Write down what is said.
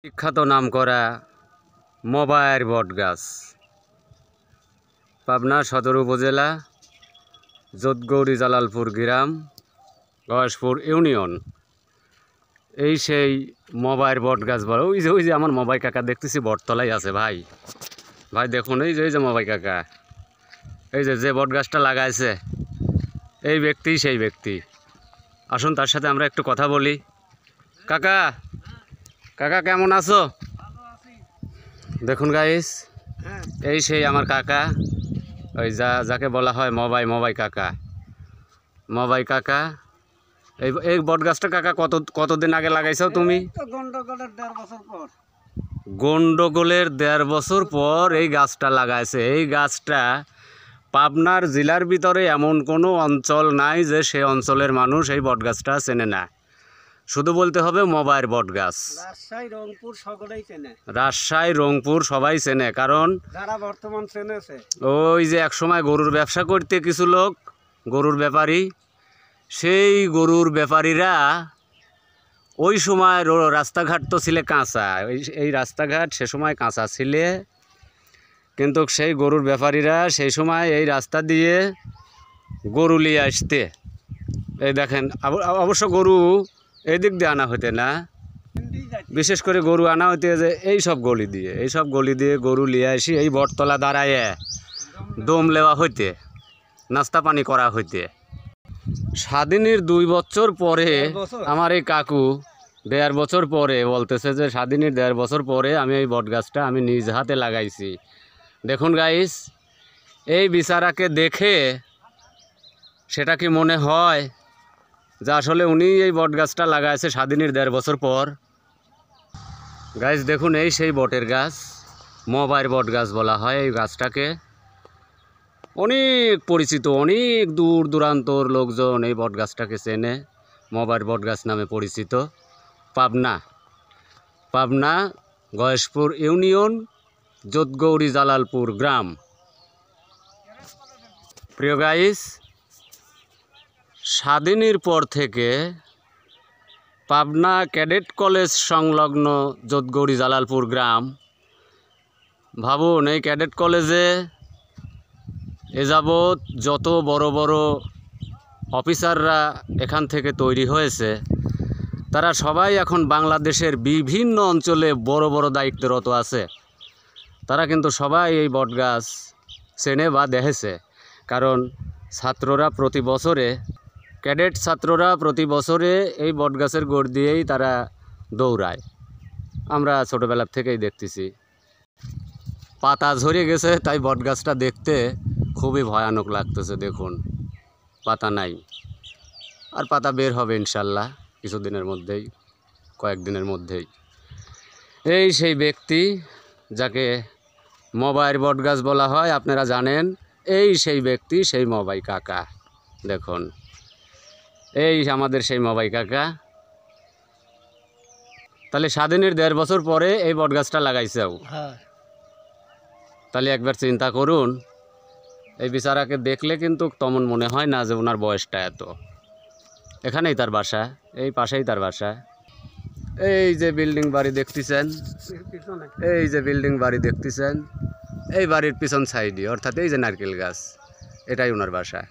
বিখ্যাত নামকরা মবায়ের বটগাছ, পাবনা সদর উপজেলা, যোধগৌরী জালালপুর গ্রাম, গয়েশপুর ইউনিয়ন। এই সেই মবায়ের বটগাছ বলে। ওই যে আমার মবাই কাকা দেখতেছি বটতলায় আছে। ভাই দেখুন, এই যে মবাই কাকা, এই যে বটগাছটা লাগাইছে এই ব্যক্তি সেই ব্যক্তি। আসুন তার সাথে আমরা একটু কথা বলি। কাকা কেমন আছো? দেখুন গাইস, এই সেই আমার কাকা, ওই যাকে বলা হয় মবাই কাকা। এই বটগাছটা কাকা কতদিন আগে লাগাইছো তুমি? গন্ডগোলের 1.5 বছর পর এই গাছটা লাগাইছে। এই গাছটা পাবনার জেলার ভিতরে এমন কোনো অঞ্চল নাই যে সে অঞ্চলের মানুষ এই বটগাছটা চেনে না। শুধু বলতে হবে মবায়ের বটগাছ। রাজশাহী রংপুর সবাই চেনে, কারণ ওই যে একসময় গরুর ব্যবসা করতে কিছু লোক, গরুর ব্যাপারী, সেই গরুর ব্যাপারীরা ওই সময় রাস্তাঘাট তো ছিল কাঁচা, এই রাস্তাঘাট সে সময় কাঁচা ছিল, কিন্তু সেই গরুর ব্যাপারীরা সেই সময় এই রাস্তা দিয়ে গরু নিয়ে আসতে, এই দেখেন, অবশ্য গরু এই দিক দিয়ে আনা হইতে না, বিশেষ করে গরু আনা হইতে যে এই সব গলি দিয়ে গরু নিয়ে আসি এই বটতলা দাঁড়ায় দম লেওয়া হইতে, নাস্তা পানি করা হইতে। স্বাধীনের 2 বছর পরে আমার এই কাকু 1.5 বছর পরে বলতেছে যে স্বাধীনের 1.5 বছর পরে আমি এই বটগাছটা আমি নিজ হাতে লাগাইছি। দেখুন গাইস, এই বিচারাকে দেখে সেটা কি মনে হয় যে আসলে উনি এই বটগাছটা লাগাইছে স্বাধীনের 1.5 বছর পর? গাইস দেখুন, এই সেই বটের গাছ, মবায়ের বটগাছ বলা হয় এই গাছটাকে। অনেক পরিচিত, অনেক দূর দূরান্তর লোকজন এই বটগাছটাকে চেনে, মবায়ের বটগাছ নামে পরিচিত। পাবনা গয়েশপুর ইউনিয়ন, যোধগৌরী জালালপুর গ্রাম। প্রিয় গাইস, স্বাধীনের পর থেকে পাবনা ক্যাডেট কলেজ সংলগ্ন যোধগৌরী জালালপুর গ্রাম, ভাবুন এই ক্যাডেট কলেজে এ যাবৎ যত বড় বড় অফিসাররা এখান থেকে তৈরি হয়েছে, তারা সবাই এখন বাংলাদেশের বিভিন্ন অঞ্চলে বড় বড় দায়িত্বরত আছে। তারা কিন্তু সবাই এই বটগাছ চেনে বা দেখেছে, কারণ ক্যাডেট ছাত্ররা প্রতি বছরে এই বটগাছের গোড় দিয়েই তারা দৌড়ায়। আমরা ছোটোবেলার থেকেই দেখতেছি। পাতা ঝরে গেছে, তাই বটগাছটা দেখতে খুবই ভয়ানক লাগতেছে। দেখুন, পাতা নাই, আর পাতা বের হবে ইনশাল্লাহ কিছুদিনের মধ্যেই, কয়েকদিনের মধ্যেই। এই সেই ব্যক্তি যাকে মবায়ের বটগাছ বলা হয়, আপনারা জানেন, এই সেই ব্যক্তি, সেই মবাই কাকা। দেখুন, এই আমাদের সেই মবাই কাকা। তাহলে স্বাধীনের 1.5 বছর পরে এই বটগাছটা লাগাইছে। তাহলে একবার চিন্তা করুন, এই বিচারাকে দেখলে কিন্তু তেমন মনে হয় না যে ওনার বয়সটা এত। এখানেই তার বাসা, এই পাশেই তার বাসা। এই যে বিল্ডিং বাড়ি দেখতেছেন, এই বাড়ির পিছন সাইডে, অর্থাৎ এই যে নারকেল গাছ, এটাই ওনার বাসা।